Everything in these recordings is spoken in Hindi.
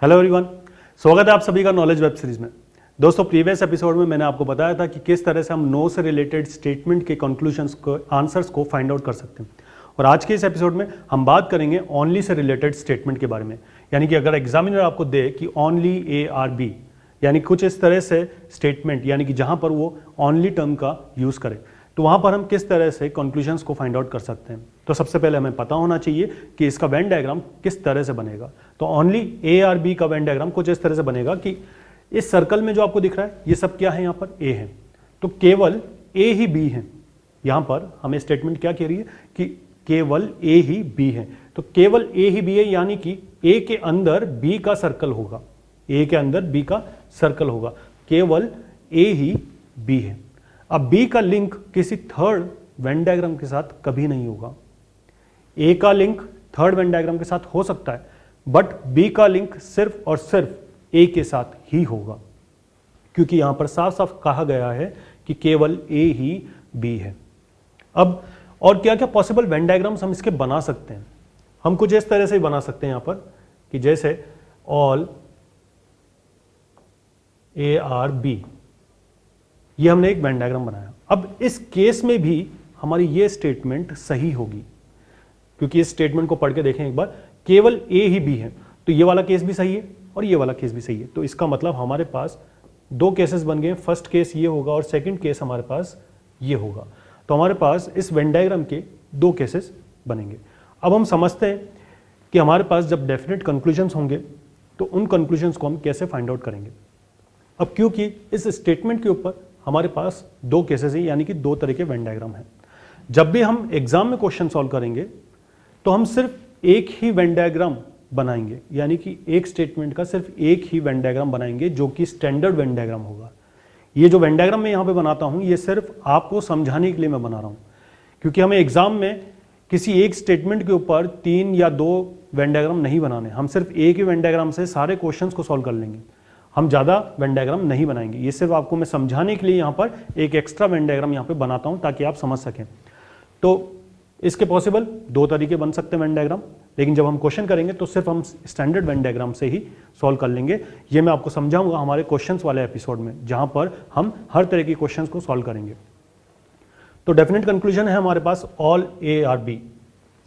हेलो एवरीवन, स्वागत है आप सभी का नॉलेज वेब सीरीज में। दोस्तों, प्रीवियस एपिसोड में मैंने आपको बताया था कि किस तरह से हम नो से रिलेटेड स्टेटमेंट के कंक्लूजन्स को, आंसर्स को फाइंड आउट कर सकते हैं। और आज के इस एपिसोड में हम बात करेंगे ओनली से रिलेटेड स्टेटमेंट के बारे में। यानी कि अगर एग्जामिनर आपको दे कि ओनली ए आर बी, यानी कुछ इस तरह से स्टेटमेंट, यानी कि जहां पर वो ओनली टर्म का यूज करे, तो वहां पर हम किस तरह से कंक्लूजन्स को फाइंड आउट कर सकते हैं। तो सबसे पहले हमें पता होना चाहिए कि इसका वेन डायग्राम किस तरह से बनेगा। तो ओनली ए आर बी का वेन डायग्राम कुछ इस तरह से बनेगा कि इस सर्कल में जो आपको दिख रहा है ये सब क्या है, यहाँ पर ए है, तो केवल ए ही बी है। यहाँ पर हमें स्टेटमेंट क्या कह रही है कि केवल ए ही बी है। तो केवल ए ही बी है, यानी कि ए के अंदर बी का सर्कल होगा, ए के अंदर बी का सर्कल होगा, केवल ए ही बी है। अब बी का लिंक किसी थर्ड वेन डायग्राम के साथ कभी नहीं होगा। ए का लिंक थर्ड वेन डायग्राम के साथ हो सकता है, बट बी का लिंक सिर्फ और सिर्फ ए के साथ ही होगा, क्योंकि यहां पर साफ साफ कहा गया है कि केवल ए ही बी है। अब और क्या क्या पॉसिबल वेन डायग्राम्स हम इसके बना सकते हैं। हम कुछ इस तरह से बना सकते हैं यहां पर कि जैसे ऑल ए आर बी, ये हमने एक वेन डायग्राम बनाया। अब इस केस में भी हमारी ये स्टेटमेंट सही होगी, क्योंकि इस स्टेटमेंट को पढ़ के देखें एक बार, केवल ए ही बी है, तो ये वाला केस भी सही है और ये वाला केस भी सही है। तो इसका मतलब हमारे पास दो केसेस बन गए। फर्स्ट केस ये होगा और सेकंड केस हमारे पास ये होगा। तो हमारे पास इस वेन डायग्राम के दो केसेस बनेंगे। अब हम समझते हैं कि हमारे पास जब डेफिनेट कंक्लूजन्स होंगे तो उन कंक्लूजन्स को हम कैसे फाइंड आउट करेंगे। अब क्योंकि इस स्टेटमेंट के ऊपर हमारे पास दो केसेस हैं, यानी कि दो तरह के वेन डायग्राम हैं। जब भी हम एग्जाम में क्वेश्चन सॉल्व करेंगे तो हम सिर्फ एक ही वेन डायग्राम बनाएंगे, यानी कि एक स्टेटमेंट का सिर्फ एक ही वेन डायग्राम बनाएंगे, जो कि स्टैंडर्ड वेन डायग्राम होगा। ये जो वेन डायग्राम मैं यहाँ पे बनाता हूँ, ये सिर्फ आपको समझाने के लिए मैं बना रहा हूँ, क्योंकि हमें एग्जाम में किसी एक स्टेटमेंट के ऊपर 3 या 2 वेन डायग्राम नहीं बनाने। हम सिर्फ एक ही वेन डायग्राम से सारे क्वेश्चंस को सॉल्व कर लेंगे। हम ज़्यादा वेन डायग्राम नहीं बनाएंगे। ये सिर्फ आपको मैं समझाने के लिए यहाँ पर एक एक्स्ट्रा वेन डायग्राम यहाँ पे बनाता हूँ, ताकि आप समझ सकें। तो इसके पॉसिबल दो तरीके बन सकते हैं वेन डायग्राम, लेकिन जब हम क्वेश्चन करेंगे तो सिर्फ हम स्टैंडर्ड वेन डायग्राम से ही सॉल्व कर लेंगे। ये मैं आपको समझाऊंगा हमारे क्वेश्चंस वाले एपिसोड में, जहां पर हम हर तरह के क्वेश्चंस को सॉल्व करेंगे। तो डेफिनेट कंक्लूजन है हमारे पास ऑल ए आर बी,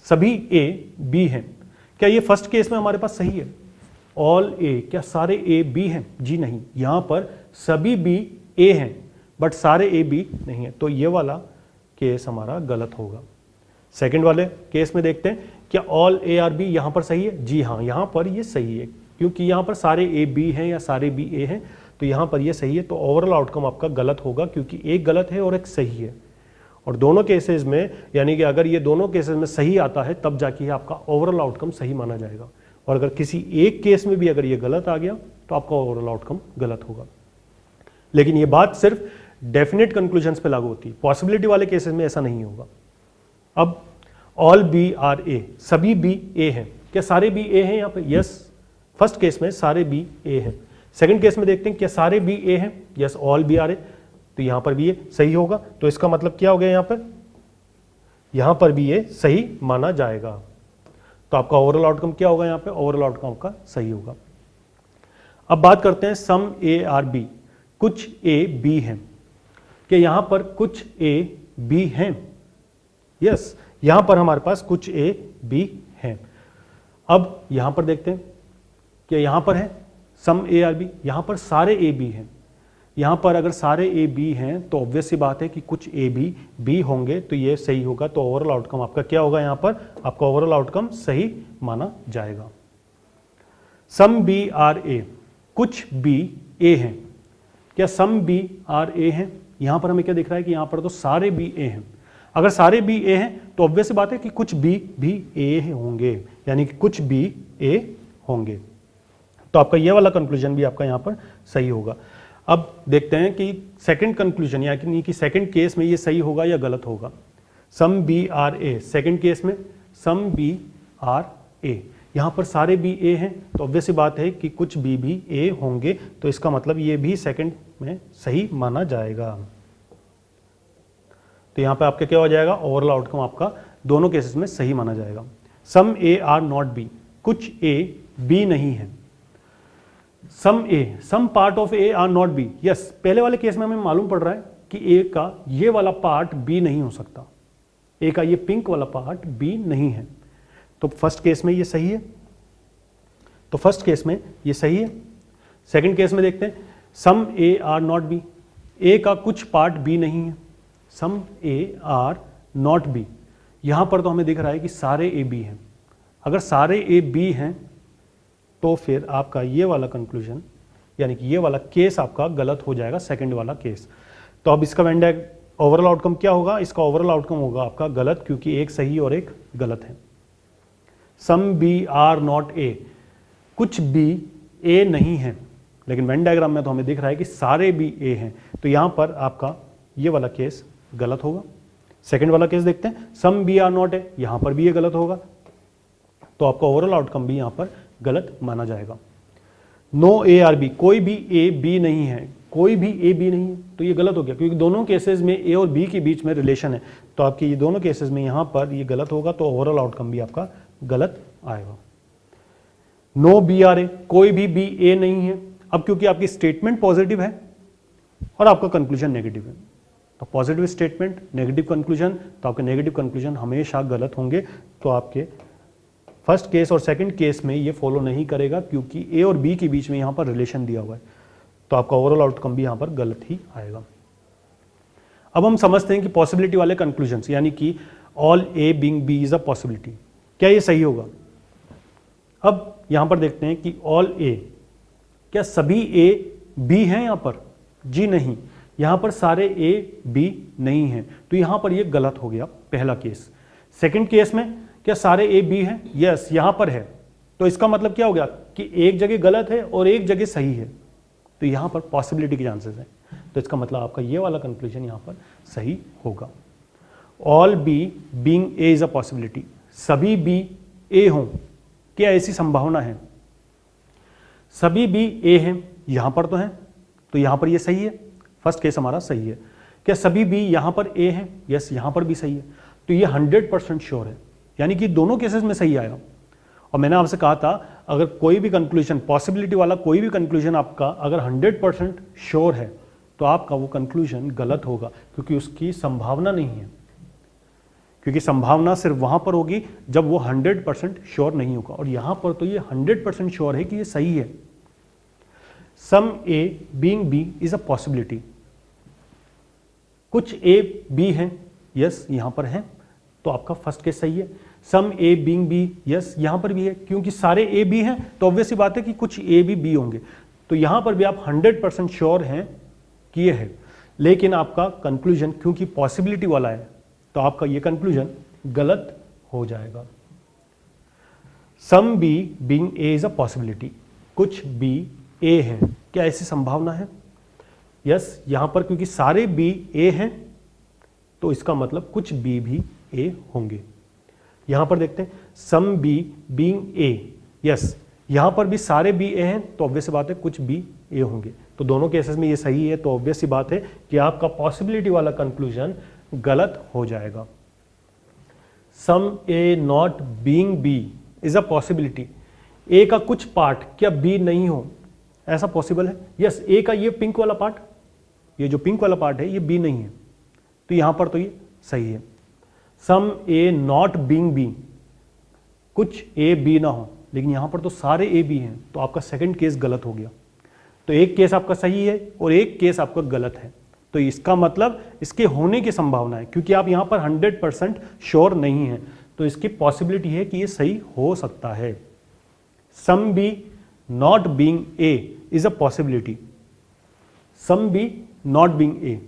सभी ए बी हैं। क्या ये फर्स्ट केस में हमारे पास सही है? ऑल ए, क्या सारे ए बी हैं? जी नहीं, यहां पर सभी बी ए हैं बट सारे ए बी नहीं है, तो ये वाला केस हमारा गलत होगा। सेकंड वाले केस में देखते हैं, क्या ऑल ए आर बी यहां पर सही है? जी हाँ, यहां पर ये सही है, क्योंकि यहां पर सारे ए बी हैं या सारे बी ए हैं, तो यहां पर ये सही है। तो ओवरऑल आउटकम आपका गलत होगा, क्योंकि एक गलत है और एक सही है। और दोनों केसेस में, यानी कि अगर ये दोनों केसेस में सही आता है तब जाके आपका ओवरऑल आउटकम सही माना जाएगा। और अगर किसी एक केस में भी अगर ये गलत आ गया तो आपका ओवरऑल आउटकम गलत होगा। लेकिन ये बात सिर्फ डेफिनेट कंक्लूजन्स पे लागू होती है, पॉसिबिलिटी वाले केसेस में ऐसा नहीं होगा। अब ऑल बी आर ए, सभी बी ए हैं। क्या सारे बी ए हैं यहाँ पे? यस, फर्स्ट केस में सारे बी ए हैं। सेकंड केस में देखते हैं, क्या सारे बी ए हैं? यस, ऑल बी आर ए, तो यहाँ पर भी ये सही होगा। तो इसका मतलब क्या हो गया, यहाँ पर भी ये सही माना जाएगा। तो आपका ओवरऑल आउटकम क्या होगा? यहाँ पे ओवरऑल आउटकम आपका सही होगा। अब बात करते हैं सम ए आर बी, कुछ ए बी हैं। क्या यहाँ पर कुछ ए बी हैं? यस, यहां पर हमारे पास कुछ ए बी हैं। अब यहां पर देखते हैं, क्या यहां पर है सम ए आर बी? यहां पर सारे ए बी हैं। यहां पर अगर सारे ए बी हैं तो ऑब्वियस सी बात है कि कुछ ए बी होंगे, तो ये सही होगा। तो ओवरऑल आउटकम आपका क्या होगा? यहां पर आपका ओवरऑल आउटकम सही माना जाएगा। सम बी आर ए, कुछ बी ए हैं। क्या सम बी आर ए हैं? यहां पर हमें क्या दिख रहा है कि यहां पर तो सारे बी ए हैं। अगर सारे बी ए हैं तो ऑब्वियस बात है कि कुछ बी भी ए होंगे, यानी कि कुछ बी ए होंगे। तो आपका ये वाला कंक्लूजन भी आपका यहां पर सही होगा। अब देखते हैं कि सेकंड कंक्लूजन, यानी कि सेकंड केस में ये सही होगा या गलत होगा। Some B are A, second case में सम बी आर ए, यहां पर सारे बी ए हैं, तो ऑब्वियस बात है कि कुछ बी भी ए होंगे। तो इसका मतलब ये भी सेकंड में सही माना जाएगा। तो यहाँ पे आपका क्या हो जाएगा? ओवरऑल आउटकम आपका दोनों केसेस में सही माना जाएगा। Some A are not B, कुछ ए बी नहीं है। Some A, some part of A are not B. Yes, पहले वाले केस में हमें मालूम पड़ रहा है कि ए का ये वाला पार्ट बी नहीं हो सकता, ए का ये पिंक वाला पार्ट बी नहीं है। तो फर्स्ट केस में ये सही है, तो फर्स्ट केस में ये सही है। सेकंड केस में देखते हैं, सम ए आर नॉट बी, ए का कुछ पार्ट बी नहीं है, some A are not B. यहां पर तो हमें दिख रहा है कि सारे ए बी हैं। अगर सारे ए बी हैं तो फिर आपका ये वाला कंक्लूजन यानी कि ये वाला केस आपका गलत हो जाएगा, सेकंड वाला केस। तो अब इसका वेन डायग्राम ओवरऑल आउटकम क्या होगा? इसका ओवरऑल आउटकम होगा आपका गलत, क्योंकि एक सही और एक गलत है। Some B are not A, कुछ बी ए नहीं है, लेकिन वेन डायग्राम में तो हमें दिख रहा है कि सारे बी ए हैं, तो यहां पर आपका ये वाला केस गलत होगा। सेकंड वाला केस देखते हैं, some B are not A, यहां पर भी ये गलत होगा, तो आपका ओवरऑल आउटकम भी यहां पर गलत माना जाएगा। नो ए आर बी, कोई भी ए बी नहीं है, कोई भी ए बी नहीं है, तो ये गलत हो गया, क्योंकि दोनों केसेस में ए और बी के बीच में रिलेशन है, तो आपके ये दोनों केसेस में यहां पर ये गलत होगा, तो ओवरऑल आउटकम भी आपका गलत आएगा। नो बी आर ए, कोई भी बी ए नहीं है। अब क्योंकि आपकी स्टेटमेंट पॉजिटिव है और आपका कंक्लूजन नेगेटिव है, तो पॉजिटिव स्टेटमेंट नेगेटिव कंक्लूजन, तो आपके नेगेटिव कंक्लूजन हमेशा गलत होंगे। तो आपके फर्स्ट केस और सेकंड केस में ये फॉलो नहीं करेगा, क्योंकि ए और बी के बीच में यहां पर रिलेशन दिया हुआ है, तो आपका ओवरऑल आउटकम भी यहां पर गलत ही आएगा। अब हम समझते हैं कि पॉसिबिलिटी वाले कंक्लूजन, यानी कि all A being B is a possibility, क्या ये सही होगा? अब यहां पर देखते हैं कि ऑल ए, क्या सभी ए बी हैं यहां पर? जी नहीं, यहां पर सारे ए बी नहीं हैं, तो यहां पर ये गलत हो गया पहला केस। सेकंड केस में क्या सारे ए बी हैं? यस, यहां पर है, तो इसका मतलब क्या हो गया कि एक जगह गलत है और एक जगह सही है, तो यहां पर पॉसिबिलिटी के चांसेस है, तो इसका मतलब आपका ये वाला कंक्लूजन यहां पर सही होगा। All B being A is a possibility, सभी बी ए हों, क्या ऐसी संभावना है? सभी बी ए हैं, यहां पर तो हैं, तो यहां पर ये सही है, फर्स्ट केस हमारा सही है। क्या सभी बी यहां पर ए हैं? यस, यहां पर भी सही है, तो ये 100% श्योर है, यानी कि दोनों केसेस में सही आएगा। और मैंने आपसे कहा था, अगर कोई भी कंक्लूजन पॉसिबिलिटी वाला कोई भी कंक्लूजन आपका अगर 100% श्योर है, तो आपका वो कंक्लूजन गलत होगा, क्योंकि उसकी संभावना नहीं है, क्योंकि संभावना सिर्फ वहां पर होगी जब वो 100% श्योर नहीं होगा, और यहां पर तो ये 100% श्योर है कि ये सही है। Some A being B is a possibility, कुछ ए बी हैं, यस यहां पर हैं, तो आपका फर्स्ट केस सही है। Some A being B, yes यहां पर भी है, क्योंकि सारे ए बी हैं, तो ऑब्वियस सी बात है कि कुछ ए भी बी होंगे, तो यहां पर भी आप 100% श्योर हैं कि ये है। लेकिन आपका कंक्लूजन क्योंकि पॉसिबिलिटी वाला है, तो आपका ये कंक्लूजन गलत हो जाएगा। Some B being A is a possibility, कुछ बी ए हैं, क्या ऐसी संभावना है? यस, यहां पर क्योंकि सारे बी ए हैं, तो इसका मतलब कुछ बी भी ए होंगे। यहां पर देखते हैं, some B being A, yes यहां पर भी सारे बी ए हैं, तो ऑब्वियस सी बात है कुछ बी ए होंगे, तो दोनों केसेस में ये सही है, तो ऑब्वियस सी बात है कि आपका पॉसिबिलिटी वाला कंक्लूजन गलत हो जाएगा। Some A not being B is a possibility, A का कुछ पार्ट क्या बी नहीं हो, ऐसा पॉसिबल है? यस, ए का ये पिंक वाला पार्ट, ये जो पिंक वाला पार्ट है ये बी नहीं है, तो यहां पर तो ये सही है। Some A not being B, कुछ ए बी ना हो, लेकिन यहां पर तो सारे ए बी हैं, तो आपका सेकंड केस गलत हो गया, तो एक केस आपका सही है और एक केस आपका गलत है, तो इसका मतलब इसके होने की संभावना है, क्योंकि आप यहां पर 100% श्योर नहीं है, तो इसकी पॉसिबिलिटी है कि ये सही हो सकता है। Some B not being A is a possibility, some B not being A,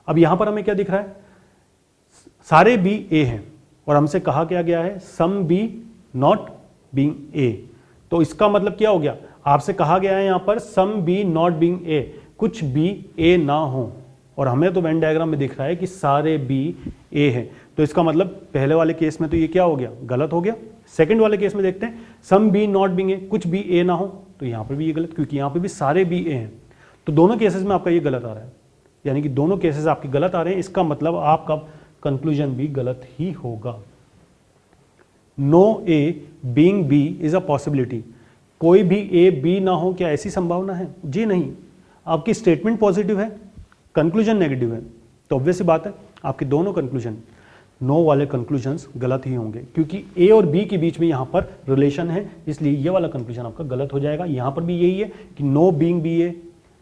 अब यहां पर हमें क्या दिख रहा है? सारे बी ए हैं, और हमसे कहा क्या गया है? Some B not being A, तो इसका मतलब क्या हो गया? आपसे कहा गया है यहां पर some B not being A, कुछ बी ए ना हो, और हमें तो वेन डायग्राम में दिख रहा है कि सारे बी ए हैं, तो इसका मतलब पहले वाले केस में तो ये क्या हो गया? गलत हो गया। सेकंड वाले केस में देखते हैं, some B not being A, कुछ बी ए ना हो, तो यहां पर भी ये गलत, क्योंकि यहां पर भी सारे बी ए हैं, तो दोनों केसेस में आपका ये गलत आ रहा है, यानी कि दोनों केसेस आपके गलत आ रहे हैं, इसका मतलब आपका कंक्लूजन भी गलत ही होगा। No A being B is a possibility, कोई भी ए बी ना हो, क्या ऐसी संभावना है? जी नहीं। आपकी स्टेटमेंट पॉजिटिव है, कंक्लूजन नेगेटिव है, तो ऑब्वियस सी बात है आपके दोनों कंक्लूजन, नो वाले कंक्लूजन्स गलत ही होंगे, क्योंकि ए और बी के बीच में यहाँ पर रिलेशन है, इसलिए ये वाला कंक्लूजन आपका गलत हो जाएगा। यहाँ पर भी यही है कि नो बीइंग बी ए,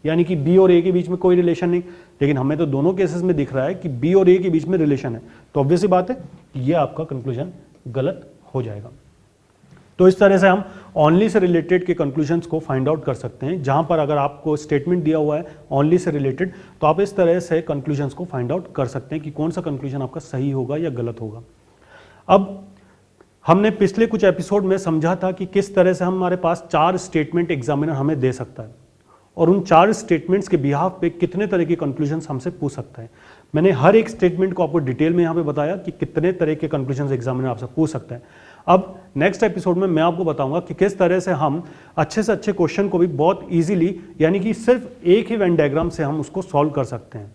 यानी कि बी और ए के बीच में कोई रिलेशन नहीं, लेकिन हमें तो दोनों केसेस में दिख रहा है कि बी और ए के बीच में रिलेशन है, तो ऑब्वियस सी बात है कि ये आपका कंक्लूजन गलत हो जाएगा। तो इस तरह से हम ओनली से रिलेटेड के कंक्लूजन्स को फाइंड आउट कर सकते हैं। जहां पर अगर आपको स्टेटमेंट दिया हुआ है ओनली से रिलेटेड, तो आप इस तरह से कंक्लूजन्स को फाइंड आउट कर सकते हैं कि कौन सा कंक्लूजन आपका सही होगा या गलत होगा। अब हमने पिछले कुछ एपिसोड में समझा था कि किस तरह से हमारे पास 4 स्टेटमेंट एग्जामिनर हमें दे सकता है और उन 4 स्टेटमेंट्स के बिहाफ पे कितने तरह के कंक्लूजन्स हमसे पूछ सकता है। मैंने हर एक स्टेटमेंट को आपको डिटेल में यहाँ पे बताया कि कितने तरह के कंक्लूजन्स एग्जामिनर आपसे पूछ सकता है। अब नेक्स्ट एपिसोड में मैं आपको बताऊंगा कि किस तरह से हम अच्छे से अच्छे क्वेश्चन को भी बहुत इजीली, यानी कि सिर्फ एक ही वेन डायग्राम से हम उसको सॉल्व कर सकते हैं।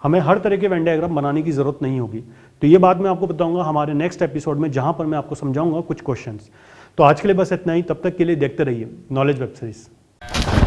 हमें हर तरह के वेन डायग्राम बनाने की जरूरत नहीं होगी। तो ये बात मैं आपको बताऊंगा हमारे नेक्स्ट एपिसोड में, जहां पर मैं आपको समझाऊंगा कुछ क्वेश्चंस। तो आज के लिए बस इतना ही, तब तक के लिए देखते रहिए नॉलेज वेब सीरीज।